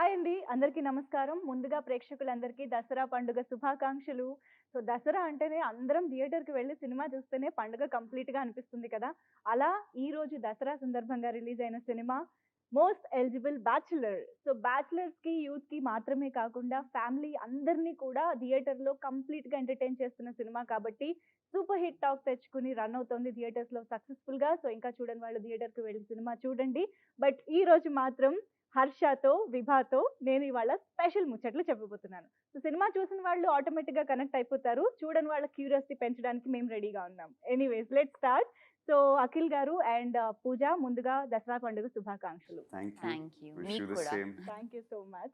Hi అండి. అందరికీ నమస్కారం. ముందుగా ప్రేక్షకులందరికీ దసరా పండుగ శుభాకాంక్షలు. సో, దసరా అంటేనే అందరం థియేటర్‌కి వెళ్లి సినిమా చూస్తేనే పండుగ కంప్లీట్‌గా అనిపిస్తుంది కదా! అలా ఈరోజు దసరా సందర్భంగా రిలీజ్ అయిన cinema 'most eligible bachelor'. So, బ్యాచ్‌లర్స్‌కి, యూత్‌కి మాత్రమే కాకుండా ఫ్యామిలీ అందరిని కూడా థియేటర్‌లో కంప్లీట్‌గా ఎంటర్‌టైన్ చేస్తున్న సినిమా కాబట్టి సూపర్ హిట్ టాక్ తెచ్చుకొని రన్ అవుతోంది థియేటర్స్‌లో సక్సెస్‌ఫుల్‌గా. సో, ఇంకా చూడని వాళ్ళు థియేటర్‌కి వెళ్లి సినిమా చూడండి. బట్ ఈరోజు మాత్రం హర్షతో, విభాతో నేను ఇవాళ స్పెషల్ ముచ్చట్లు చెప్పబోతున్నాను. సో, సినిమా చూసిన వాళ్ళు ఆటోమేటిక్‌గా కనెక్ట్ అయిపోతారు. చూడని వాళ్ళ క్యూరియాసిటీ పెంచడానికి మేము రెడీగా ఉన్నాం. Anyways let's start. So, Akhil గారు అండ్ పూజ ముందుగా దసరా పండుగ శుభాకాంక్షలు. Thank you. Thank you. Wish మీకు యూ ద కూడా. Same. Thank you so much.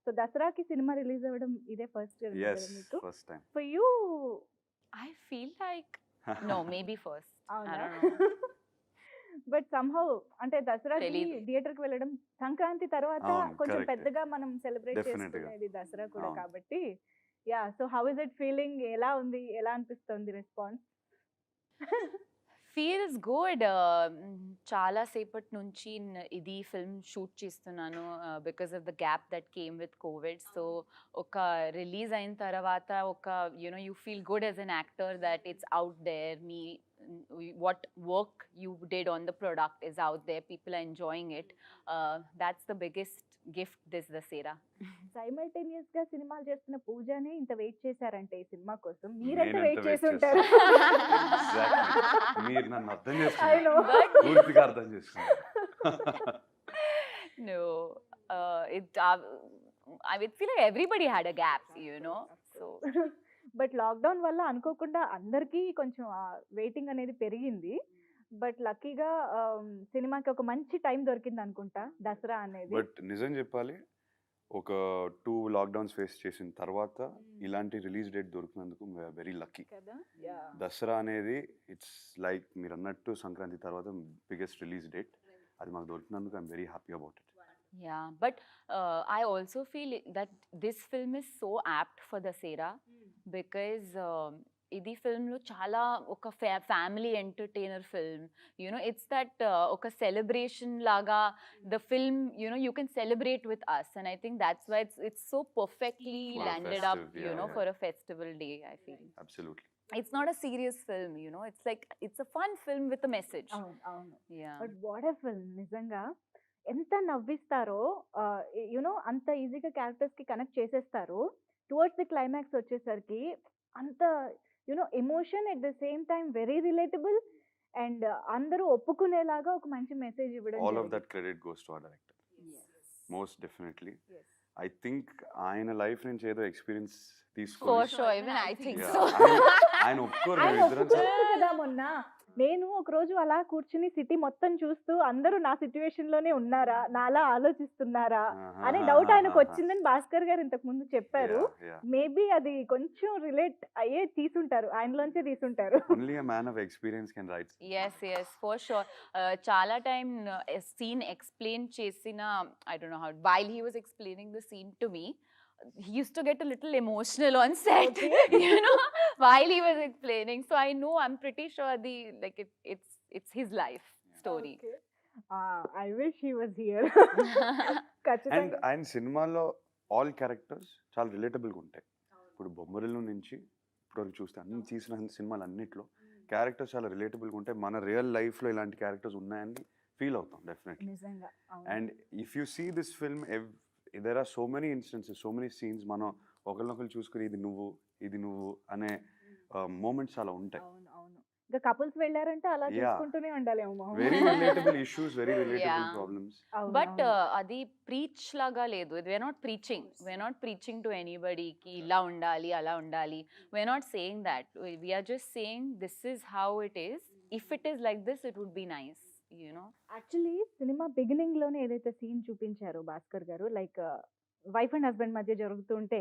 So, దసరాకి సినిమా రిలీజ్ అవ్వడం ఇదే ఫస్ట్ టైమ్ yes కదా మీకు? first time. For you I feel like no, maybe first. I అవునా? don't know. బట్ సంహౌ అంటే దసరాకి తెలీదు. థియేటర్‌కి వెళ్ళడం సంక్రాంతి తర్వాత అవును, కొంచెం correct. పెద్దగా మనం సెలబ్రేట్ Definitely గా. చేసుకునేది దసరా కూడా అవును. కాబట్టి yeah! So, how is it feeling? ఎలా ఉంది? ఎలా అనిపిస్తుంది రెస్పాన్స్? Feels good. చాలా సేపటి నుంచి ఇది ఫిల్మ్ షూట్ చేస్తున్నాను because of the gap that came with Covid. So ఒక రిలీజ్ అయిన తర్వాత ఒక you know you feel good as an actor that it's out there. మీ what work you did on the product is out there. People are enjoying it. That's the biggest gift this Dasera. Simultaneous గా సినిమాలు చేస్తున్న పూజనే ఇంత wait చేశారంటే ఈ cinema కోసం మీరెంత నేనెంత వెయిట్ wait చేసి ఉంటారు? Exactly. మీరు నన్ను అర్థం I చేసుకున్నారు. know. పూర్తిగా అర్థం చేసుకున్నారు. No, I would feel like everybody had a gap, you know. So but lockdown వల్ల అనుకోకుండా అందరికీ కొంచెం వెయిటింగ్ అనేది పెరిగింది. బట్ లక్కీగా సినిమాకి ఒక మంచి టైం దొరికింది అనుకుంటా దసరా అనేది. బట్ నిజం చెప్పాలి, ఒక 2 లాక్డౌన్స్ ఫేస్ చేసిన తర్వాత ఇలాంటి రిలీజ్ డేట్ దొరికినందుకు వెరీ లక్కీ. కదా! యాహ్! దసరా అనేది ఇట్స్ లైక్ మీరు అన్నట్టు సంక్రాంతి తర్వాత బిగ్గెస్ట్ రిలీజ్ డేట్. అది మాకు దొరికినందుకు I'm very happy about it. yeah, but I also feel that this film is so apt for Dasera because ఇది ఫిల్మ్లో చాలా ఒక family entertainer film. You know it's that ఒక సెలబ్రేషన్ లాగా the film, you know you can celebrate with us and I think that's why it's so perfectly For a landed up, festive, you know yeah. For a festival day. I feel absolutely. it's not a serious film, you know, it's like it's a fun film with a message. అవును. అవును. Yeah. But what a film నిజంగా. ఎంత నవ్విస్తారో you know అంత ఈజీగా క్యారెక్టర్స్‌కి connect చేసేస్తారు. Towards the climax వచ్చేసరికి అంత you know emotion at the same time very relatable and అందరూ ఒప్పుకునేలాగా ఒక మంచి మెసేజ్ ఇవ్వడం ఆల్ ఆఫ్ జరిగింది. That credit goes to our director. Most definitely. Yes. I think ఆయన లైఫ్ నుంచి ఏదో ఎక్స్పీరియన్స్ For తీసుకొని sure, even I think Yeah. so. ఆయన ఒప్పుకోరు ఆయన మేమిద్దరం ఒప్పుకున్నారు కదా మొన్న. నేను ఒక రోజు అలా కూర్చుని సిటీ మొత్తం చూస్తూ అందరూ నా సిట్యుయేషన్ లోనే ఉన్నారా, నాలా ఆలోచిస్తున్నారా అనే డౌట్ ఆయనకు వచ్చిందని భాస్కర్ గారు ఇంతకు ముందు చెప్పారు. మేబీ అది కొంచెం రిలేట్ అయ్యే తీసుంటారు, ఆయనలోంచే తీసుంటారు. Only a man of experience can write. Yes, for sure. చాలా టైం సీన్ ఎక్స్ప్లెయిన్ చేసిన, I don't know how, while he was explaining the scene to me, he used to get a little emotional on set. Okay. You know, while he was explaining. So I know, I'm pretty sure it's his life story. I wish he was here. And ఖచ్చితంగా. ఆయన సినిమాలో all characters చాలా రిలేటబుల్గా ఉంటాయి. ఇప్పుడు బొమ్మరిల్లు నుంచి ఇప్పటివరకు చూస్తే అన్ని తీసిన సినిమాలు అన్నిట్లో క్యారెక్టర్స్ చాలా రిలేటబుల్గా ఉంటాయి. మన రియల్ లైఫ్లో ఇలాంటి క్యారెక్టర్స్ ఉన్నాయని ఫీల్ అవుతాం డెఫినెట్లీ. నిజంగా. And if you see this film, there are so many instances, so many scenes మనం ఒకరినొకరు చూసుకుని ఇది నువ్వు అనే మూమెంట్స్ చాలా ఉంటాయి. అవును. అవును. ఇంకా కపుల్స్ వెళ్ళారంటే అలా Yeah. చూసుకుంటూనే ఉండాలేమో. Very relatable issues, very relatable Yeah. Problems. But అది ప్రీచ్ లాగా లేదు. we're not preaching to anybody ki ila undali ala undali. we're not saying that. We are just saying this is how it is. If it is like this, it would be nice, you know. Actually cinema beginning లోనే ఏదైతే scene చూపించారో Bhaskar గారు, like wife and husband మధ్య జరుగుతుంటే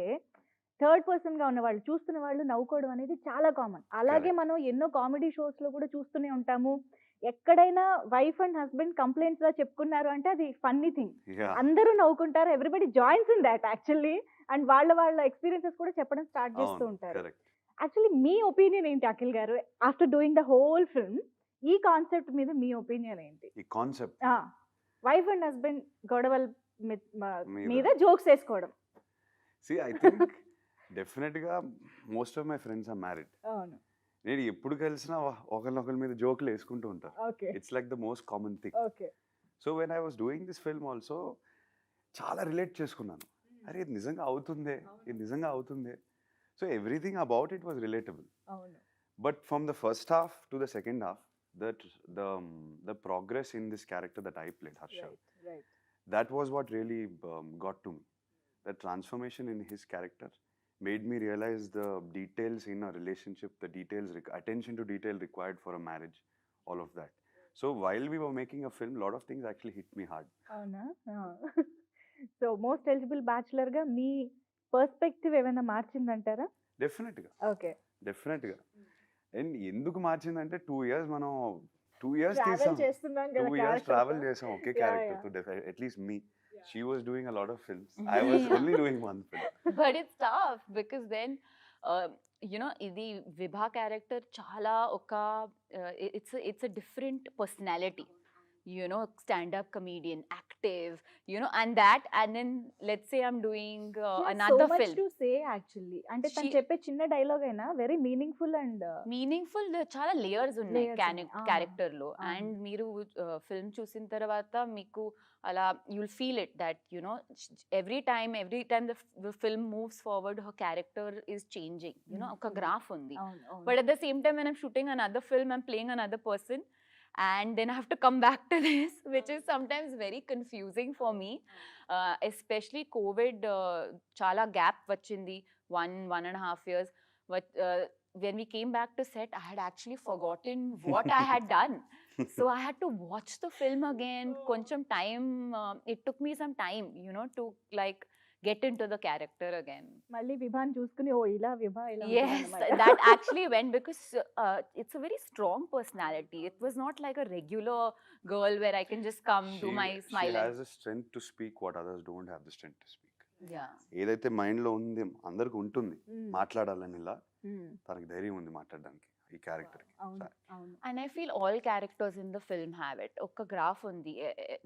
third person గా ఉన్న వాళ్ళు చూస్తున్న వాళ్ళు నవ్వుకోవడం అనేది చాలా కామన్. అలాగే Correct. మనం ఎన్నో కామెడీ షోస్ లో కూడా చూస్తూనే ఉంటాము. ఎక్కడైనా వైఫ్ అండ్ హస్బెండ్ కంప్లైంట్స్ లా చెప్పుకున్నారు అంటే అది ఫన్నీ థింగ్. అందరూ నవ్వుకుంటారు. Everybody joins in that actually. And వాళ్ళ ఎక్స్పీరియన్సెస్ కూడా చెప్పడం స్టార్ట్ చేస్తూ ఉంటారు. కరెక్ట్. యాక్చువల్లీ మీ ఒపీనియన్ ఏంటి అఖిల్ గారు? After doing the whole film ఈ కాన్సెప్ట్ మీద మీ ఒపీనియన్ ఏంటి? ఈ కాన్సెప్ట్ వైఫ్ అండ్ హస్బెండ్ గొడవలు మీద. మీద జోక్స్ వేసుకోవడం. ఐ థింక్ డెఫినెట్గా most of my friends are married. అవును. నేను ఎప్పుడు కలిసినా ఒకరినొకరి మీద జోకులు వేసుకుంటూ ఉంటారు. Okay. It's like the most common thing. Okay. So when I was doing this film also చాలా రిలేట్ చేసుకున్నాను. అరే ఇది నిజంగా అవుతుందే, ఇది నిజంగా అవుతుందే. So everything about it was relatable. అవును. But from the first half to the second half, the progress in this character that I played, Harsha, right. that was what really got to me. The transformation in his character made me realize the details in a relationship, the details, attention to detail required for a marriage, all of that. So while we were making a film, a lot of things actually hit me hard. అవునా? So most eligible bachelor గా మీ perspective ఏమైనా మార్చిందంటారా? Definitely. Okay. Definitely. And ఎందుకు మార్చిందంటే 2 years మనం 2 years travel తీసాం. చేస్తున్నాం 2 కదా years character travel తో. చేసాం ఒకే Yeah, క్యారెక్టర్ తో. At least me. She was doing a lot of films. I was only doing one film. But it's tough because then ఇది విభా character చాలా ఒక it's a different personality, stand-up comedian, active, and then let's say I'm doing another so much film. to say actually. అంటే తను She- చెప్పే చిన్న dialogue అయినా very meaningful and meaningful చాలా layers ఉన్నాయి Layers ఉన్నాయి. క్యారెక్టర్ లో. అవును. అండ్ మీరు ఫిల్మ్ చూసిన తర్వాత మీకు అలా you'll feel it that every time the film moves forward her character is changing, ఒక గ్రాఫ్ ఉంది. But at the same time, when I'm shooting another film, I'm playing another person, and then I have to come back to this, which is sometimes very confusing for me. Especially COVID, chala gap vachindi, 1.5 years. But when we came back to set, I had actually forgotten what I had done. So I had to watch the film again. Koncham time, it took me some time, to like get into the character again. మళ్ళీ విభాన్ చూసుకుని ఓ ఇలా విభా ఇలా Yes, ఉంటుందన్నమాట. that actually went because it's a very strong personality. It was not like a regular girl where I can just come, do my She smiling. has the strength to speak what others don't have the strength to speak. Yeah. ఏదైతే mind లో ఉంది అందరికి ఉంటుంది Mm. మాట్లాడాలని, ఇలా Mm. తనకి ధైర్యం ఉంది మాట్లాడడానికి ఈ క్యారెక్టర్ కి. అవును. అవును. And I feel all characters in the film have it. Oka graph undi.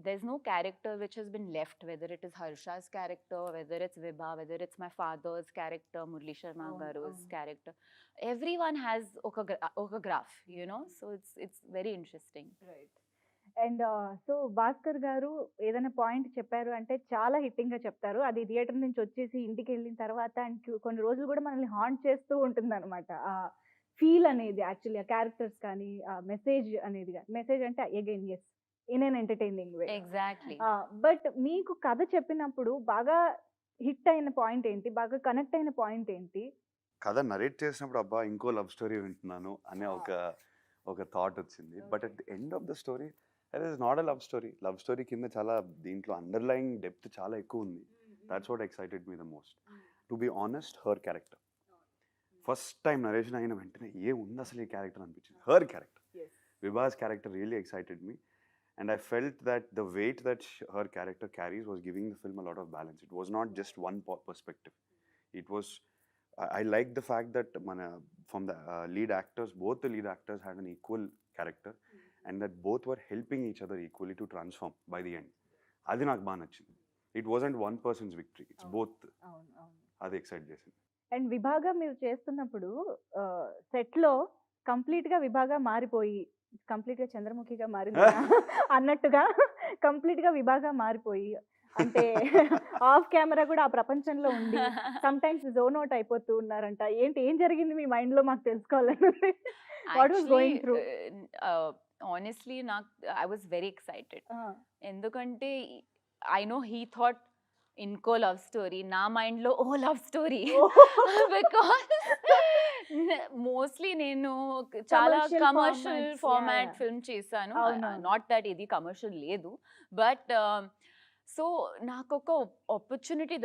There's no character which has been left, whether it is Harsha's character, whether it's Vibha, whether it's my father's character, Murli Sharma Avunu, Garu's avunu. character. Everyone has oka graph, so it's very interesting. Right. And so Bhaskar గారు ఏదైనా point చెప్పారు అంటే చాలా hitting గా చెప్తారు. అది theatre నుంచి వచ్చేసి ఇంటికి వెళ్ళిన తర్వాత అండ్ కొన్ని రోజులు కూడా మనల్ని హాంట్ చేస్తూ ఉంటుంది అనమాట. ఆ ఫీల్ అనేది యాక్చువల్లీ ఆ క్యారెక్టర్స్ కానీ ఆ మెసేజ్ అనేది, మెసేజ్ అంటే again as in an entertaining way. Exactly. But మీకు కథ చెప్పినప్పుడు బాగా హిట్ అయిన పాయింట్ ఏంటి, బాగా కనెక్ట్ అయిన పాయింట్ ఏంటి? కథ నరేట్ చేసినప్పుడు అబ్బా ఇంకో లవ్ స్టోరీ వింటున్నాను అనే ఒక థాట్ వచ్చింది. But at the end of the story that is not a love story. Love story కింద చాలా దీంట్లో అండర్లయింగ్ డెప్త్ చాలా ఎక్కువ ఉంది. That's what excited me the most. To be honest, her character first time narration అయిన వెంటనే ఏ ఉంది అసలు ఈ క్యారెక్టర్ అనిపించింది. Her character, Vibhas character really excited me. And I felt that the weight that her character carries was giving the film a lot of balance. It was not just one perspective. It was, I liked the fact that from the lead actors, both the lead actors had an equal character, and that both were helping each other equally to transform by the end. Adi నాకు బాగా నచ్చింది. It wasn't one person's victory. It's both. అవును. అవును. అది excite చేసింది. And విభాగా మీరు చేస్తున్నప్పుడు set లో కంప్లీట్ గా విభాగా మారిపోయి, కంప్లీట్ గా చంద్రముఖిగా మారింది అన్నట్టుగా కంప్లీట్ గా విభాగా మారిపోయి, అంటే ఆఫ్ కెమెరా కూడా ఆ ప్రపంచంలో ఉండి సమ్ టైమ్స్ జోన్ అవుట్ అయిపోతూ ఉన్నారంట. ఏం జరిగింది మీ మైండ్ లో మాకు తెలుసుకోవాలని. What was going through? Honestly, I was very excited. ఎందుకంటే I know he thought ఇంకో లవ్ స్టోరీ, నా మైండ్ లో ఓ లవ్ స్టోరీ. బికాస్ మోస్ట్లీ నేను చాలా Commercial commercial formats, format yeah. Film చేశాను. అవును. నాట్ దట్ ఇది కమర్షియల్ లేదు, బట్ సో నాకు ఒక ఆపర్చునిటీ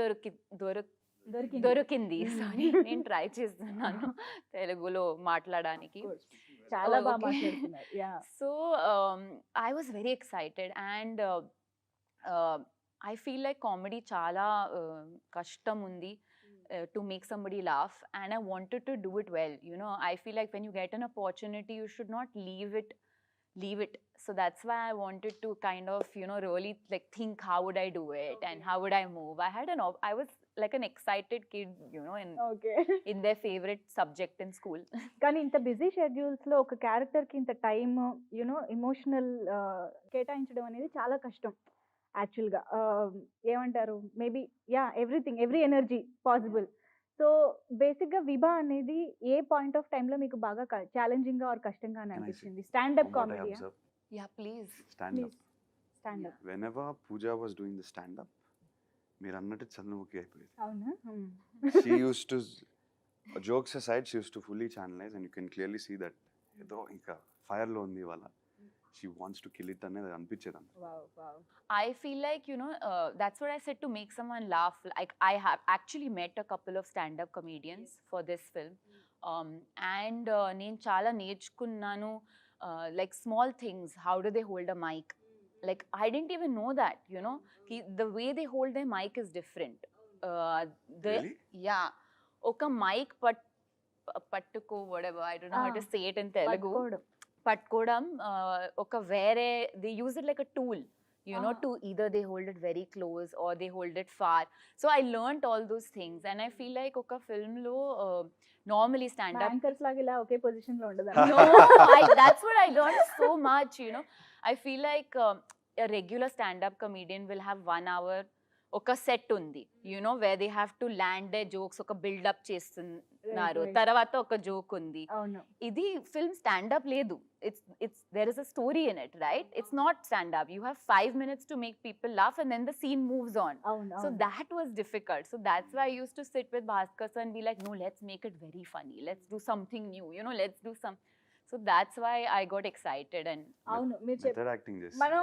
దొరికింది. సారీ, నేను ట్రై చేస్తున్నాను తెలుగులో మాట్లాడడానికి. చాలా బాగా Okay. మాట్లాడుతున్నారు. Yeah. So I was very excited, and I feel like comedy chala kashtam undi to make somebody laugh, and I wanted to do it well. I feel like when you get an opportunity, you should not leave it leave it. So that's why I wanted to kind of, you know, really like think how would I do it and how would I move. I was like an excited kid, you know, okay. in their favorite subject in school. కానీ ఇంత busy షెడ్యూల్స్‌లో ఒక క్యారెక్టర్‌కి ఇంత time, emotional కేటాయించడం అనేది చాలా కష్టం యాక్చువల్‌గా. ఏమంటారు? Maybe every energy possible. So, బేసిక్‌గా 'విభా' అనేది ఏ పాయింట్ ఆఫ్ టైమ్‌లో మీకు బాగా ఛాలెంజింగ్‌గా ఆర్ కష్టంగా Can I say అనిపించింది? స్టాండప్ from what I కామెడీయా? observed, Yeah, please. stand up. Stand up. Whenever Pooja was doing the stand up, మీరు అన్నట్టు చంద్రముఖి అయిపోయేది. అవునా? She used to, jokes aside, she used to fully channelize, and you can clearly see that ఏదో ఇంకా fire లో ఉంది ఇవాళ. She wants to kill it అనేది అనిపించేది అంత. Wow. I feel like, you know, that's what I said, to make someone laugh. Like, I have actually met a couple of stand-up comedians for this film. And నేను చాలా నేర్చుకున్నాను, like small things. How do they hold a mic? Like, I didn't even know that, you know. The way they hold their mic is different. Really? Yeah. Oka mic పట్టుకో, whatever. I don't know how to say it in Telugu. పట్టుకోవడం ఒక వేరే, they use it like a tool, you know, to either they hold it very close or they hold it far. So I learned all those things, and I feel like ఒక film లో normally stand up, anchors లాగా ఇలా ఒకే position లో ఉండదు. no, that's what I learned so much, you know. I feel like a regular stand-up comedian will have 1 hour ఒక set ఉంది, you know, where they have to land their jokes, ఒక build-up చేస్తున్నారు, Right. తర్వాత ఒక joke ఉంది. అవును. ఇది film stand up లేదు. It's there is a story in it, right? It's not stand up. You have 5 minutes to make people laugh, and then the scene moves on. అవును. So that was difficult. So that's why I used to sit with Bhaskar sir and be like, no, let's make it very funny. Let's do something new. You know, let's do some. So that's why I got excited. And అవును. మీరు method acting చేసి. మనం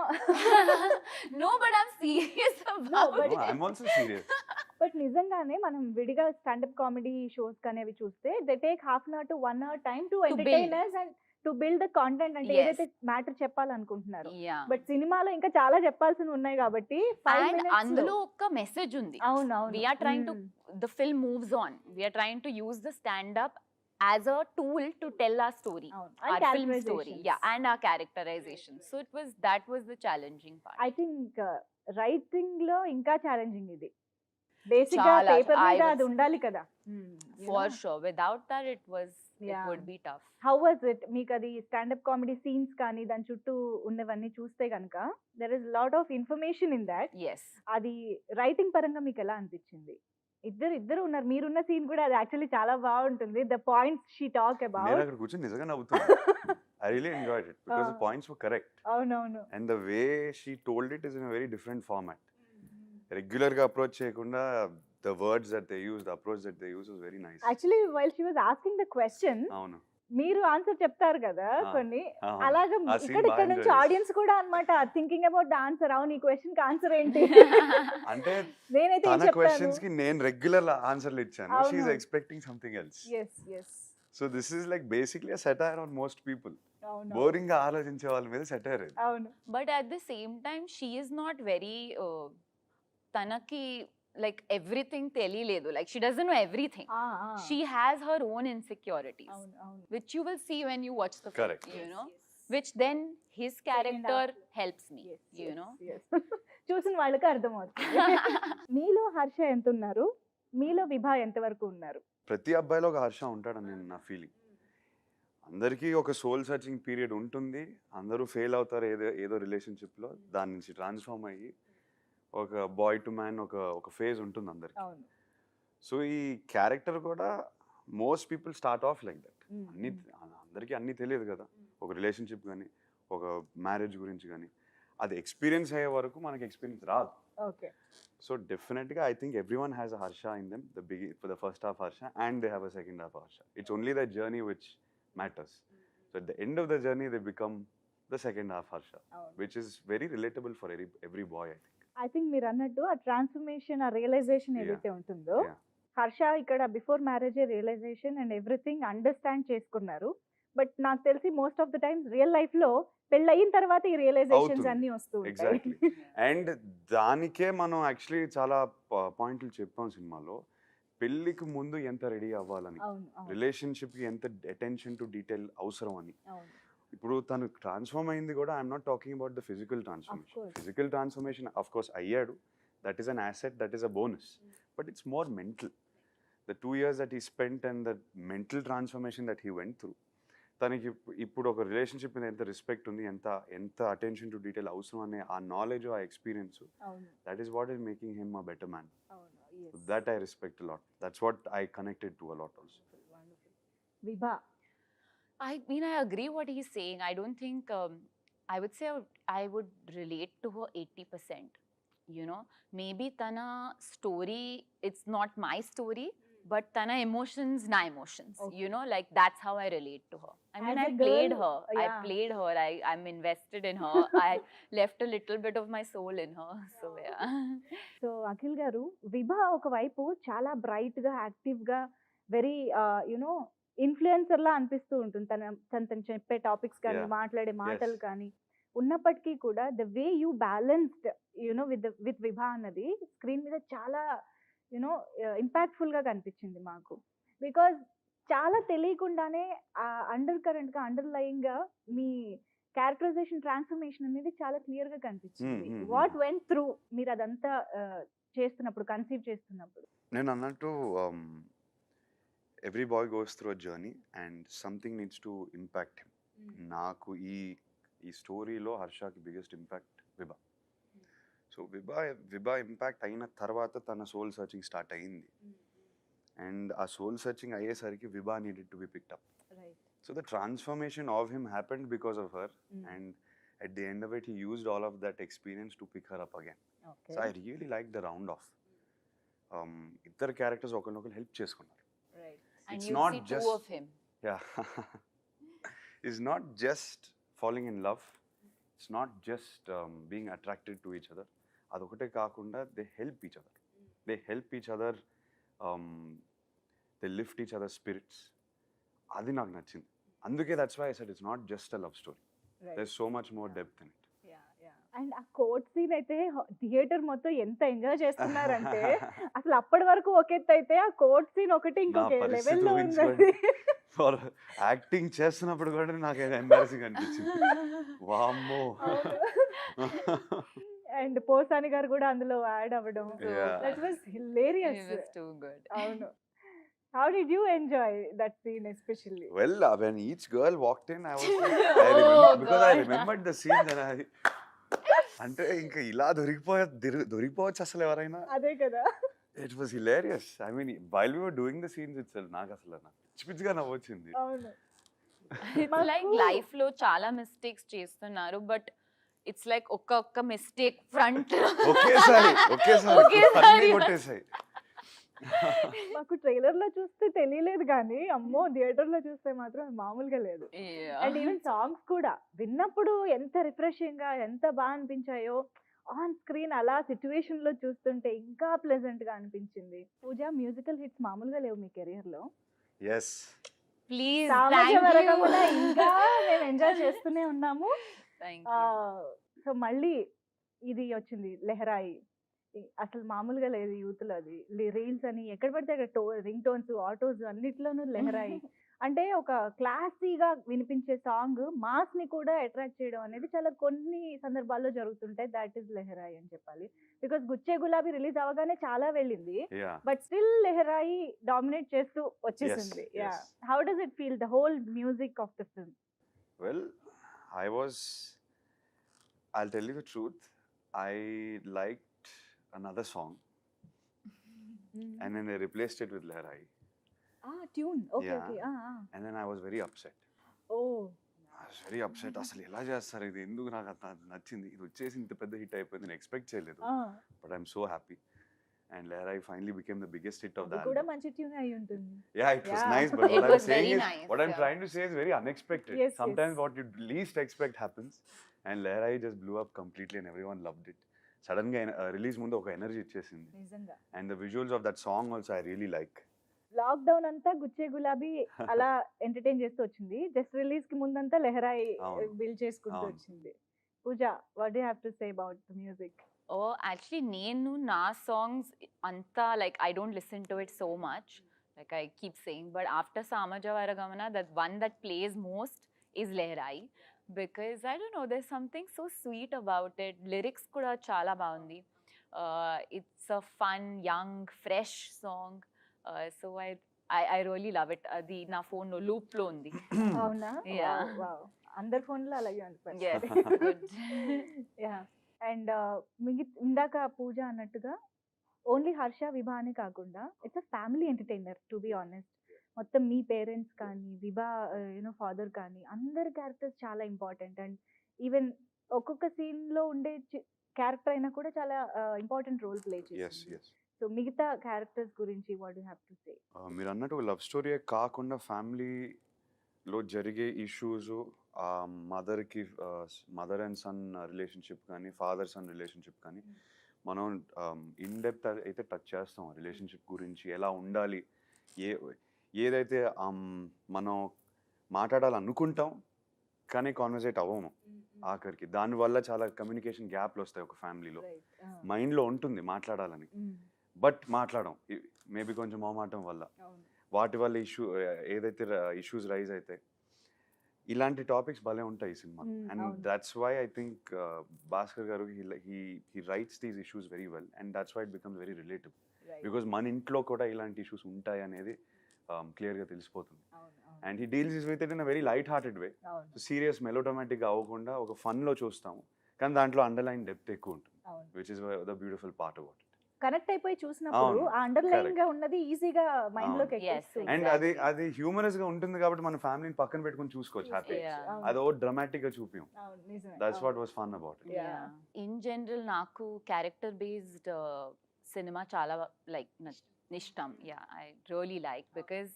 no, but I'm serious about but- No, I'm also serious. But నిజంగానే మనం విడిగా stand up comedy shows అనేవి చూస్తే they take half an hour to 1 hour time to entertain us and to build the content, అంటే Yes. ఏదైతే matter చెప్పాలనుకుంటున్నారు. yeah. But సినిమాలో ఇంకా చాలా చెప్పాల్సినవి ఉన్నాయి కాబట్టి 5 And minutes అందులో ఒక మెసేజ్ ఉంది. అవును. అవును. We are trying to, the film moves on. We are trying to use the stand-up as a tool to tell our story, our film story, and our characterization. So that was the challenging part. I think writing లో ఇంకా challenging ఇది. Basic గా చాలా. Paper మీద I was- అది ఉండాలి కదా. For sure. Without that, it Yeah. would be tough. How was it? మీకు అది స్టాండప్ కామెడీ సీన్స్ కానీ దాని చుట్టూ ఉన్నవన్నీ చూస్తే కనుక there is lot of information in that. Yes. అది రైటింగ్ పరంగా మీకు ఎలా అనిపించింది? ఇద్దరు ఉన్నారు, మీరున్న సీన్ కూడా అది యాక్చువల్లీ చాలా బాగుంటుంది. ద పాయింట్స్ షీ టాక్ నేను అబౌట్. అక్కడ కూర్చొని నిజంగా నవ్వుతున్నా. I really enjoyed it because the points were correct, అవునవును. and the way she told it is in a very different format. Regular గా అప్రోచ్ చేయకుండా the words that they use, the approach that they use was very nice. Actually while she was asking the question, అవును. మీరు answer చెప్తారు కదా కొన్ని, అలాగా ఆ scene ఇక్కడ బాగా నుంచి enjoy ఆడియన్స్ కూడా అన్నమాట థింకింగ్ అబౌట్ ద ఆన్సర్. అవును, ఈ క్వశ్చన్ కి ఆన్సర్ ఏంటి? అంటే నేనైతే ఏం తన చెప్తాను? క్వశ్చన్స్ కి నేను రెగ్యులర్ ఆన్సర్లు ఇచ్చాను. షీ ఈస్ అవును. Expecting something else. yes. So this is like basically satire on most people. అవును. బోరింగ్ గా ఆలోచించే వాళ్ళ మీద satire ఇది. అవును. But at the same time, she is not very tanaki, like everything తెలియలేదు. Like she doesn't know everything. She has her own insecurities, అవును. which you will see when you watch the film. Correct. You know, which then his character helps me. Yes, You yes, know. yes. చూసిన వాళ్ళకి అర్థమవుతుంది. మీలో హర్ష ఎంత ఉన్నారు, మీలో విభా ఎంత వరకు ఉన్నారు? ప్రతి అబ్బాయిలో ఒక హర్ష ఉంటాడని నేను నా ఫీలింగ్. అందరికీ ఒక సోల్ సర్చింగ్ పీరియడ్ ఉంటుంది. అందరూ ఫెయిల్ అవుతారు ఏదో రిలేషన్షిప్లో. దాని నుంచి ట్రాన్స్ఫార్మ్ అయ్యి ఒక బాయ్ టు మ్యాన్ ఒక ఫేజ్ ఉంటుంది అందరికి. అవును. సో ఈ క్యారెక్టర్ కూడా most people start of like that. అందరికీ అన్నీ తెలియదు కదా, ఒక రిలేషన్షిప్ కానీ ఒక మ్యారేజ్ గురించి కానీ. అది ఎక్స్పీరియన్స్ అయ్యే వరకు మనకి ఎక్స్పీరియన్స్ రాదు. Okay. So definitely, I think everyone has a harsha in them. For the first half harsha, and they have a second half harsha. It's only the journey which matters. So at the end of the journey, they become the second half harsha, which is very relatable for every boy, I think. I think మీరు అన్నట్టు ఆ transformation, ఆ realisation Yeah. ఏదైతే ఉంటుందో, Yeah. Harsha ఇక్కడ before marriage realisation and everything understand చేసుకున్నారు. But నాకు తెలిసి most of the times real life లో పెళ్ళయిన తర్వాత ఈ రియలైజేషన్స్ అవుతుంది. అన్ని వస్తూ Exactly. అండ్ దానికే మనం యాక్చువల్లీ చాలా పాయింట్లు చెప్పాం సినిమాలో. పెళ్ళికి ముందు ఎంత రెడీ అవ్వాలని, అవును. రిలేషన్షిప్కి ఎంత అటెన్షన్ టు డీటెయిల్ అవసరం అని. అవును. ఇప్పుడు తను ట్రాన్స్ఫార్మ్ అయింది కూడా I'm not talking about the physical transformation. course. Physical transformation of course అయ్యాడు, that is an asset, that is a bonus, but it's more mental. The 2 years that he spent and the mental transformation that he went through, తనకి ఇప్పుడు ఒక relationship మీద ఎంత respect ఉంది, ఎంత attention to detail అవసరం అనే ఆ నాలెడ్జ్, ఆ experience, that is what is making him a better man. That I respect a lot. That's what I connected to a lot also. Vibha, I mean, I agree what he's saying. I don't think, I would say I would relate to her 80%. You know, maybe Tana story, it's not my story, but Tana emotions, na emotions. Okay. You know, like that's how I relate to her. I mean, As I a played girl, her. I yeah. played her. I'm invested in her. I left a little bit of my soul in her. So yeah. So Akhil గారు, విభా ఒకవైపు చాలా bright గా, active గా, very you know influencer లా అనిపిస్తూ ఉంటుంది. తను చెప్పే topics కానీ, Yeah. మాట్లాడే మాటలు Yes. కానీ. ఉన్నప్పటికీ కూడా the way you balanced you know with Vibha అన్నది స్క్రీన్ మీద చాలా యునో ఇంపాక్ట్ఫుల్ గా కనిపించింది మాకు. బికాజ్ చాలా తెలియకుండానే అండర్ కరెంట్ గా, అండర్ లయింగ్ గా మీ క్యారెక్టరైజేషన్, ట్రాన్స్ఫర్మేషన్ అనేది చాలా క్లియర్ గా కనిపించింది. వాట్ వెంట్ త్రూ మీరు అదంతా చేస్తున్నప్పుడు, కన్సీవ్ చేస్తున్నప్పుడు? నేను అన్నట్టు every boy goes through a journey and something needs to impact him. నాకు ఈ స్టోరీలో హర్షకి biggest impact Vibha. So Vibha impact అయిన తర్వాత తన సోల్ సర్చింగ్ స్టార్ట్ అయింది. అండ్ ఆ సోల్ సర్చింగ్ అయ్యేసరికి Vibha needed to be picked up. So the transformation of him happened because of her. And at the end of it, he used all of that experience to pick her up again. So I really liked the round off. ఇద్దరు characters ఒకరినొకరు help చేసుకున్నారు. And It's you not see just- two of him. Yeah. It's not just falling in love. It's not just being attracted to each other. అదొకటే కాకుండా they help each other. They help each other. They lift each other's spirits. అది నాకు నచ్చింది. అందుకే that's why I said it's not just a love story. There's so much more depth in it. And ఆ court scene అయితే theatre మొత్తం ఎంత enjoy చేస్తున్నారంటే అసలు అప్పటి వరకు ఒక ఎత్తు అయితే ఆ కోర్ట్ సీన్ ఒకటి ఇంకొక నా పరిస్థితి లెవెల్లో ఊహించుకోండి. ఉంది. ఫర్ యాక్టింగ్ చేస్తున్నప్పుడు కూడా నాకు ఎంబారసింగ్ అనిపించింది. వామ్మో. అండ్ పోసాని గారు కూడా అందులో యాడ్ అవ్వడం, Yeah. That was He hilarious. was too good. అవును. How did you enjoy that scene especially? Well, when each girl walked in, I was like, Oh, because I God. remembered the scene and అంటే ఇంకా ఇలా దొరికిపోవచ్చు అసలు ఎవరైనా. అదే కదా. It was hilarious. I mean while we were doing the scenes itself నాకు అసలు పిచ్చి పిచ్చిగా నవ్వొచ్చింది. అవును. It's like life లో చాలా మిస్టేక్స్ చేస్తున్నారు, బట్ ఇట్స్ లైక్ ఒక్క మిస్టేక్ ఫ్రంట్ ఒకేసారి ఒకేసారి. అన్నీ కొట్టేసాయి. మాకు ట్రైలర్ లో చూస్తే తెలియలేదు కానీ అమ్మో థియేటర్ లో చూస్తే మాత్రం మామూలుగా లేదు. అండ్ ఈవెన్ సాంగ్స్ కూడా విన్నప్పుడు ఎంత రిఫ్రెషింగ్ గా, ఎంత బాగా అనిపించాయో, ఆన్ స్క్రీన్ అలా సిచ్యువేషన్ లో చూస్తుంటే ఇంకా ప్లెజెంట్ గా అనిపించింది. పూజ, మ్యూజికల్ హిట్స్ మామూలుగా లేవు మీ కెరియర్ లో. ఎస్. ప్లీజ్ సామాజిక ఇంకా మేము ఎంజాయ్ చేస్తూనే ఉన్నాము. థ్యాంక్ సో మళ్ళీ ఇది వచ్చింది లెహరాయి. అసలు మామూలుగా లేదు యూత్ లో. అది రీల్స్ అని ఎక్కడ పడితే అక్కడ రింగ్ టోన్స్, ఆటోస్ అన్నిట్లోనూ లెహరాయి. అంటే ఒక క్లాసీగా వినిపించే సాంగ్ మాస్ ని కూడా అట్రాక్ట్ చేయడం అనేది చాలా కొన్ని సందర్భాల్లో జరుగుతుంటాయి. దాట్ ఈస్ లెహరాయి అని చెప్పాలి. బికాస్ గుచ్చే గులాబీ రిలీజ్ అవగానే చాలా వెళ్ళింది, yeah. But still Leharaayi dominate చేస్తూ వచ్చేసింది. yes. How does it feel, the whole music of the film? Well, I'll tell you the truth. I liked another song and then they replaced it with Lehrai. Tune. Okay Yeah. Okay. And then I was very upset. Oh I was very upset. అసలు ఎలా చేస్తారు ఇది, ఎందుకు నాకు అంత నచ్చింది, ఇది వచ్చేసి ఇంత పెద్ద హిట్ అయిపోయింది, నేను ఎక్స్పెక్ట్ చేయలేదు. But I'm so happy. And Lehrai finally became the biggest hit of the అది కూడా album. మంచి ట్యూన్ అయి ఉంటుంది. Yeah, it was Yeah. nice, but It what I'm was very saying is, nice, what I'm yeah. trying to say is very unexpected. Yes, Sometimes yes. what you least expect happens, and Lehrai just blew up completely, and everyone loved it. Sudden గా release ముందు ఒక energy ఇచ్చేసింది. నిజంగా And the visuals of that song also I really like. Lockdown అంతా గుచ్చే గులాబీ అలా entertain చేస్తూ వచ్చింది. జస్ట్ రిలీజ్ కి ముందంతా లెహరాయి అవును. బిల్డ్ చేసుకుంటూ అవును. వచ్చింది. Pooja, what do you have to say about the music? Oh, actually, నేను నా songs anta like I don't listen to it so much, like I keep saying, but after Samaja Varagamana, that one that plays most is Lehrai. Because I don't know, there's something so sweet about it. Lyrics kuda chala baagundi. It's a fun, young, fresh song. So I really love it. Adi na phone lo loop lo undi. అవునా? Yeah. Wow! అందరి ఫోన్‌లో అలాగే ఉంది Yes, పరిస్థితి. good. Yeah! And ఇందాక పూజ అన్నట్టుగా only Harsha, విభా అనే కాకుండా it's a family entertainer to be honest. మొత్తం మీ పేరెంట్స్ కానీ, విభా ఫాదర్ కానీ అందరి క్యారెక్టర్స్ చాలా ఇంపార్టెంట్. అండ్ ఈవెన్ ఒక్కొక్క సీన్‌లో ఉండే క్యారెక్టర్ అయినా కూడా చాలా ఇంపార్టెంట్ రోల్ ప్లే ఎస్ చేసింది. ఎస్ సో మిగతా క్యారెక్టర్స్ గురించి వాట్ యూ హావ్ టు సే? మీరు అన్నట్టు ఒక లవ్ స్టోరీ కాకుండా ఫ్యామిలీలో జరిగే ఇష్యూస్, ఆ మదర్ అండ్ సన్ రిలేషన్షిప్ కానీ, ఫాదర్ సన్ రిలేషన్షిప్ కానీ మనం ఇన్ డెప్త్ అయితే టచ్ చేస్తాం. రిలేషన్షిప్ గురించి ఎలా ఉండాలి, ఏదైతే మనం మాట్లాడాలనుకుంటాం కానీ కాన్వర్సేట్ అవ్వము ఆఖరికి. దానివల్ల చాలా కమ్యూనికేషన్ గ్యాప్లు వస్తాయి ఒక ఫ్యామిలీలో. మైండ్లో ఉంటుంది మాట్లాడాలని, బట్ మాట్లాడడం మేబీ కొంచెం మొహమాటం వల్ల, వాటి వల్ల ఏదైతే ఇష్యూస్ రైజ్ అయితే ఇలాంటి టాపిక్స్ భలే ఉంటాయి ఈ cinema. And that's why I think Bhaskar garu he writes these issues very well, and that's why it becomes very relative. Because మన ఇంట్లో కూడా ఇలాంటి ఇష్యూస్ ఉంటాయి అనేది క్లియర్గా తెలిసిపోతుంది. And he deals with it in a very light hearted way. Serious మెలోడ్రామాటిక్గా అవ్వకుండా ఒక ఫన్లో చూస్తాము, కానీ దాంట్లో అండర్లైన్ డెప్త్ ఎక్కువ ఉంటుంది, which is the beautiful part about it. Connect అయిపోయి చూసినప్పుడు ఆ అండర్లైన్ గా ఉన్నది ఈజీగా మైండ్ లోకి ఎక్కేస్తుంది. అండ్ అది హ్యూమరస్ గా ఉంటుంది కాబట్టి మన ఫ్యామిలీని పక్కన పెట్టుకొని చూసుకోవచ్చు హ్యాపీ. అది ఓ డ్రామాటిక్ గా చూపియం. That's what was fun about it. In general నాకు క్యారెక్టర్ బేస్డ్ సినిమా చాలా లైక్ ఇష్టం. I really like, because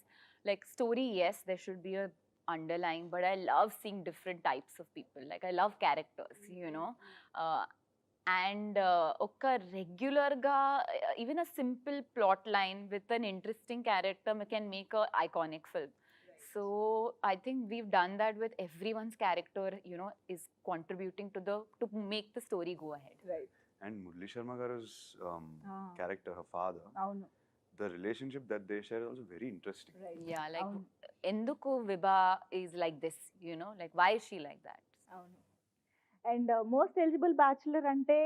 like story, yes, there should be a underlying, but I love seeing different types of people. Like I love characters, and oka regular ga even a simple plot line with an interesting character can make a iconic film. So I think we've done that with everyone's character, is contributing to make the story go ahead. Right. And Murali Sharma garu's character, her father, the relationship that they share is also very interesting. Right. Yeah, like enduku Vibha is like this, like why is she like that? And most eligible bachelor అంటే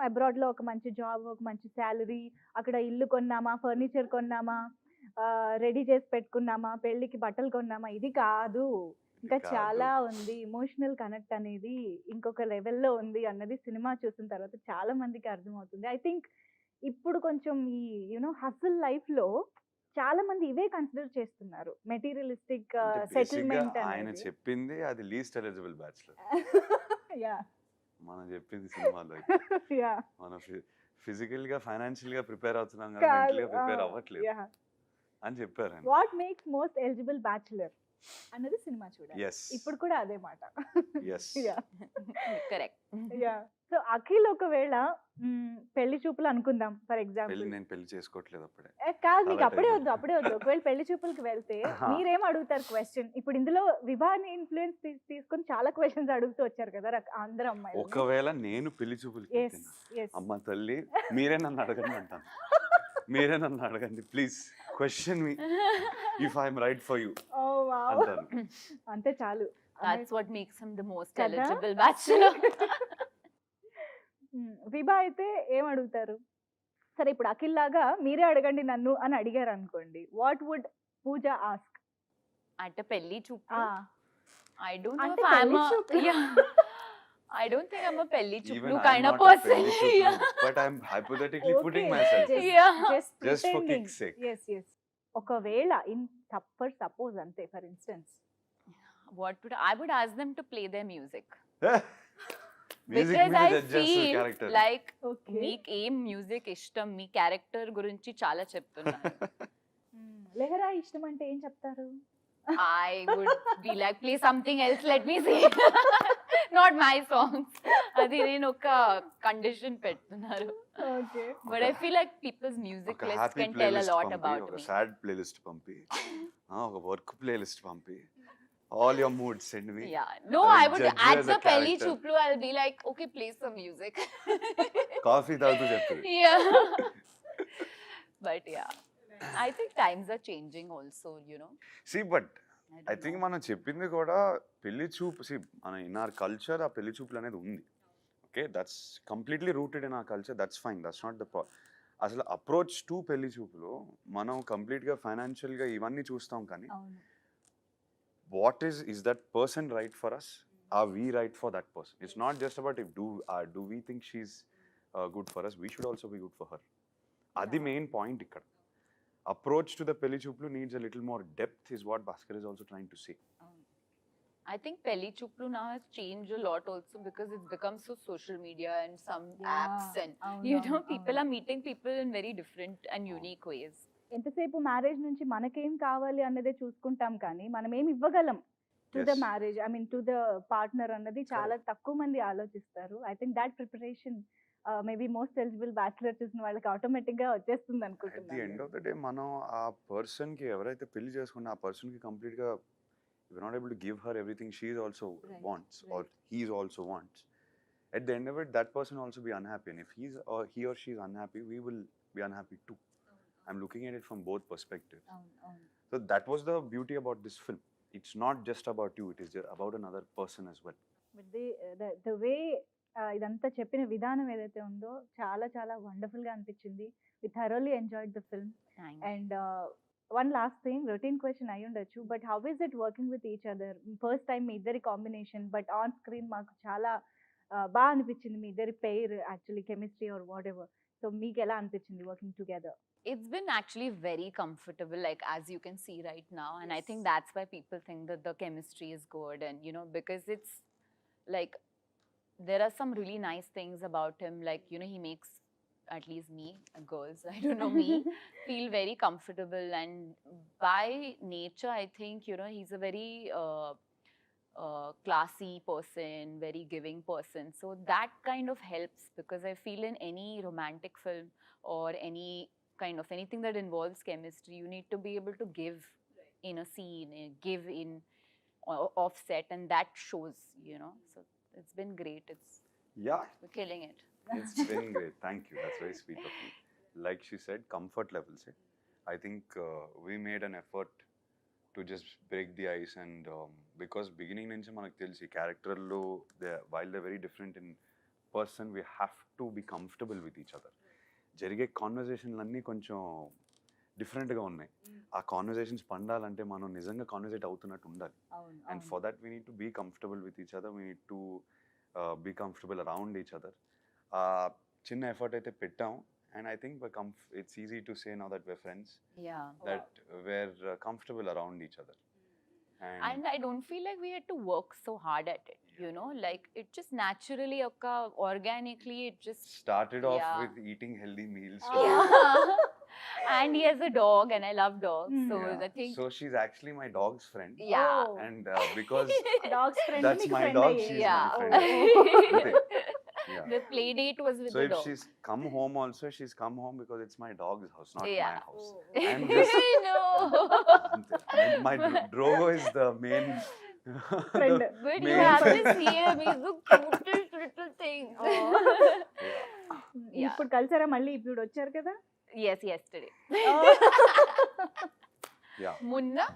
abroad లో ఒక మంచి job, ఒక మంచి salary, అక్కడ ఇల్లు కొన్నామా, furniture కొన్నామా, ready చేసి పెట్టుకున్నామా, పెళ్ళికి బట్టలు కొన్నామా, ఇది కాదు. ఇంకా చాలా ఉంది. ఇమోషనల్ కనెక్ట్ అనేది ఇంకొక లెవెల్లో ఉంది అన్నది సినిమా చూసిన తర్వాత చాలా మందికి అర్థమవుతుంది. ఐ థింక్ ఇప్పుడు కొంచెం ఈ హస్ల్ లైఫ్ లో చాలా మంది ఇవే కన్సిడర్ చేస్తున్నారు, మెటీరియలిస్టిక్ సెటిల్మెంట్. ఆయన చెప్పింది అది లీస్ట్ ఎలిజిబుల్ బ్యాచులర్. మనం చెప్పింది సినిమాలో మనం ఫిజికల్ గా ఫైనాన్షియల్ గా ప్రిపేర్ అవుతున్నాం కానీ మెంటల్ గా ప్రిపేర్ అవ్వట్లేదు అని చెప్పారు. What makes most eligible bachelor అన్నది సినిమా చూడాలి. ఇప్పుడు కూడా అదే మాట. కరెక్ట్. సో అఖిల్ ఒకవేళ పెళ్లి చూపులు అనుకుందాం ఫర్ ఎగ్జాంపుల్. నేను పెళ్లి చేసుకోవట్లేదు అప్పుడే. కాదు, మీకు అప్పుడే వద్దు. ఒకవేళ పెళ్లి చూపులకి వెళ్తే మీరేం అడుగుతారు క్వశ్చన్? ఇప్పుడు ఇందులో వివాహాన్ని ఇన్ఫ్లుయెన్స్ తీసుకొని చాలా క్వశ్చన్స్ అడుగుతూ వచ్చారు కదా అందరు అమ్మాయిలు. ఒకవేళ నేను పెళ్లి చూపులకి అమ్మ తల్లి మీరే నన్ను అడగండి అంటాను. మీరే నన్ను అడగండి please, question me if I'm right for you అంటాను. అంతే చాలు. That's what makes him the most eligible bachelor. విభా అయితే ఏం అడుగుతారు? సరే ఇప్పుడు అఖిల్ లాగా మీరే అడగండి నన్ను అని అడిగారు అనుకోండి, వాట్ వుడ్ పూజ ఆస్క్? అంటే పెళ్లి చూపు. I don't అంటే know if I'm పెళ్లి a చూపు. I don't think I'm a pelli Even chuplu I'm kind of not a person. pelli chuplu, Yeah. but I'm hypothetically putting Okay, myself just- in. Yeah. Just for pretending. kick's sake. Yes. ఒకవేళ for suppose అంతే, for instance What would I would ask them to play their music. Music Because మీద I judge చేస్తారు feel character. like okay. మీకు ఏం music ఇష్టం, మీ character గురించి చాలా చెప్తున్నారు. లెహరా ఇష్టం అంటే ఏం చెప్తారు? I would be like, play something else, let me see. Not my songs. అది నేను ఒక కండిషన్ పెడుతున్నారు. Okay. But I feel like people's music ఒక lists happy can tell a playlist lot పంపి, about ఒక me. సాడ్ ప్లేలిస్ట్ పంపి, ఒక work playlist పంపి, all your moods send me. Yeah. No, I I will would judge you at as the a pelli character. chuplu I'll be like, okay, play some music. Coffee తాగుతూ చెప్తుంది. Yeah. But yeah, I think times are changing also, See, but I think మనం చెప్పింది కూడా పెళ్లి చూపు మన in our culture ఆ పెళ్లి చూపులు అనేది ఉంది. Okay, that's completely rooted in our culture, that's fine, that's not the అసలు అప్రోచ్ టు పెళ్లి చూపులో మనం కంప్లీట్గా ఫైనాన్షియల్గా ఇవన్నీ చూస్తాం, కానీ అవును. what is that person right for us? Are we right for that person? It's not just about if do we think she's good for us, we should also be good for her. Adi main point ikkada. Approach to the pelli chooplu needs a little more depth is what Bhaskar is also trying to say. I think Pelli Chuplu now has changed a lot also because it's become so social media and some apps and you know people are meeting people in very different and unique ways. ఎంతసేపు marriage నుంచి మనకేం కావాలి అన్నదే చూసుకుంటాం, కానీ మనం ఏం ఇవ్వగలం to the Yes. Marriage, I mean to the partner అన్నది చాలా తక్కువ మంది ఆలోచిస్తారు. I think that preparation maybe most eligible bachelor చూసిన వాళ్ళకి ఆటోమేటిక్ గా వచ్చేస్తుంది At the end అనుకుంటున్నాను. of the day, మనం ఆ పర్సన్కి ఎవరైతే పెళ్లి చేసుకున్న ఆ పర్సన్కి కంప్లీట్గా we're not able to give her everything she also Right, wants or right. he also wants. At the end of it, that person also be unhappy, and if he or she is unhappy, we will be unhappy too. I'm looking at it from both perspectives. So that was the beauty about this film. It's not just about you, it is about another person as well. But the way ఇదంతా చెప్పిన విధానం ఏదైతే ఉందో చాలా చాలా wonderful గా అనిపించింది. We thoroughly enjoyed the film. Thanks. And one last thing, routine question అయి ఉండొచ్చు, but how is it working with each other? First time మీ ఇద్దరి కాంబినేషన్, బట్ ఆన్ స్క్రీన్ మాకు చాలా బాగా అనిపించింది మీ ఇద్దరి pair, actually chemistry or what ever. So మీకు ఎలా అనిపించింది working together? It's been actually very comfortable, like as you can see right now, and I think that's why people think that the chemistry is good, and you know, because it's like there are some really nice things about him, like you know, he makes at least me, girls, I don't know, me feel very comfortable, and by nature I think you know he's a very classy person, very giving person, so that kind of helps, because I feel in any romantic film or any kind of anything that involves chemistry, you need to be able to give in a scene, give in offset, and that shows, you know. So it's been great. Yeah, We're killing it. it's been great. Thank you. That's very sweet of you. Like she said, comfort levels. I think we made an effort to just break the ice, and because beginning నుంచి మనకు తెలిసి క్యారెక్టర్లో while they're very different in person, we have to be comfortable with each other. జరిగే కాన్వర్జేషన్లన్నీ కొంచెం డిఫరెంట్గా ఉన్నాయి. ఆ conversations పండాలంటే మనం నిజంగా కాన్వర్జేట్ అవుతున్నట్టు ఉండాలి. And for that we need to be comfortable with each other, we need to be comfortable around each other. చిన్న ఎఫర్ట్ అయితే పెట్టాం, and I think it's easy to say now that we're friends, Yeah. that we're comfortable around each other. And I don't feel like we had to work so hard at it, you know, like it just naturally organically it just Started off Yeah. with eating healthy meals. and he has a dog and I love dogs, so Yeah. I think So she's actually my dog's friend. yeah. And because dogs friend, that's my dog, she's Yeah. my friend. Anతే. Yeah. The play date was with So the if dog. she's come home also, she's come home because it's my dog's house, not Yeah. my house. I'm just No. and my Drogo is the main Friend. the But you main have to friend. see him, he's the cutest little thing. Yeah. ఇప్పుడు కలిసారా మళ్ళీ? ఇప్పుడు వచ్చారు కదా. Yes, yesterday. Yeah. Munna?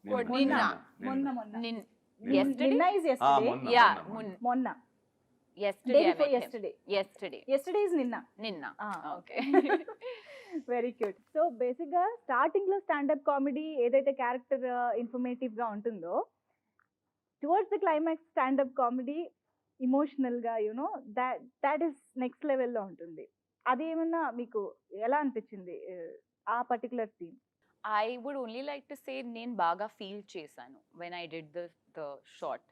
నిన్న, నిన్న. మొన్న నిన్న. మొన్న Nin. నిన్న. Yesterday? నిన్న ఇస్ ఎస్టర్డే. మొన్న, Yeah, మొన్న. మొన్న day Yesterday I before met him. Yesterday. Yesterday. Yesterday is నిన్న. Ninna. Ah, Okay. Very cute. So basic గా స్టార్టింగ్ లో స్టాండప్ కామెడీ ఏదైతే క్యారెక్టర్ ఇన్ఫర్మేటివ్ గా ఉంటుందో, towards the climax standup comedy emotional గా యునో దాట్ ఈస్ నెక్స్ట్ లెవెల్లో ఉంటుంది. అది ఏమన్నా మీకు ఎలా అనిపించింది ఆ particular scene? I would only like to say నేను బాగా feel చేశాను when I did the shot.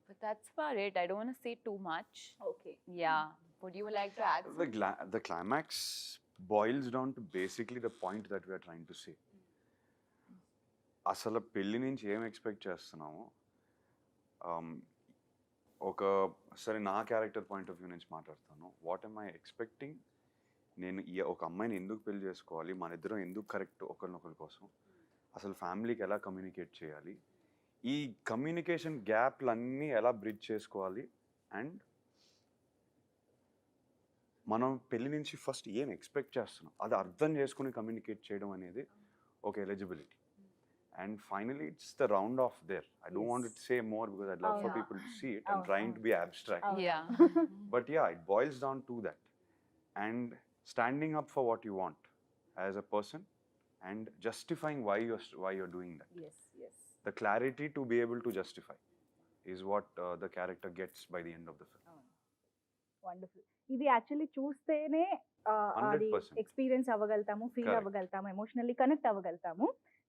But that's about it. I don't want to say too much. Okay. Yeah. Would you like to add? The climax boils down to basically the point that we are trying to say. అసలు పెళ్లి నుంచి ఏం expect చేస్తున్నాము, ఒక సరే నా character point of view నుంచి మాట్లాడతాను. వాట్ ఎమ్ ఐ ఎక్స్పెక్టింగ్, నేను ఒక అమ్మాయిని ఎందుకు పెళ్లి చేసుకోవాలి, మన ఇద్దరం ఎందుకు కరెక్ట్ ఒకరినొకరి కోసం, అసలు ఫ్యామిలీకి ఎలా కమ్యూనికేట్ చేయాలి, ఈ కమ్యూనికేషన్ గ్యాప్లన్నీ ఎలా బ్రిడ్జ్ చేసుకోవాలి, అండ్ మనం పెళ్లి నుంచి ఫస్ట్ ఏం ఎక్స్పెక్ట్ చేస్తున్నాం అది అర్థం చేసుకుని కమ్యూనికేట్ చేయడం అనేది ఒక eligibility. And finally, it's the round off there. I don't want to Yes. say more because I'd love for Yeah. people to see it. I'm Oh, trying oh. to be abstract. Oh. Yeah. But yeah, it boils down to that. And standing up for what you want as a person and justifying why you're doing that. Yes, yes. The clarity to be able to justify is what the character gets by the end of the film. Wonderful. ఇది actually చూస్తేనే అది 100%. Experience అవ్వగలుగుతాము, feel Correct. అవ్వగలుగుతాము, emotionally connect అవ్వగలుగుతాము.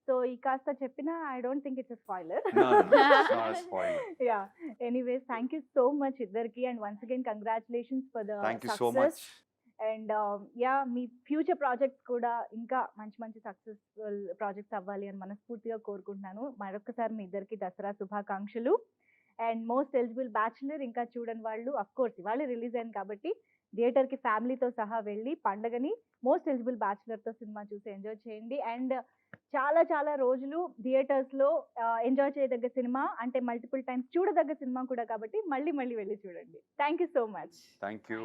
So ఈ కాస్త చెప్పిన I don't think it's spoiler. No, it's not a spoiler. Yeah, anyways thank you so much ఇద్దరికి, and once again congratulations for the Thank you so much. And yeah, మీ future projects కూడా ఇంకా మంచి మంచి successful projects అవ్వాలి అని మనస్ఫూర్తిగా కోరుకుంటున్నాను. మరొకసారి మీ ఇద్దరికి దసరా శుభాకాంక్షలు. అండ్ మోస్ట్ ఎలిజిబుల్ బ్యాచులర్ ఇంకా చూడని వాళ్ళు, అఫ్ కోర్స్ ఇవాళ రిలీజ్ అయింది కాబట్టి థియేటర్కి ఫ్యామిలీతో సహా వెళ్ళి పండగని మోస్ట్ ఎలిజిబుల్ బ్యాచులర్తో సినిమా చూసి ఎంజాయ్ చేయండి. అండ్ చాలా చాలా రోజులు థియేటర్స్లో ఎంజాయ్ చేయదగ్గ సినిమా, అంటే మల్టిపుల్ టైమ్స్ చూడదగ్గ సినిమా కూడా కాబట్టి మళ్ళీ మళ్ళీ వెళ్ళి చూడండి. Thank you so much. Thank you.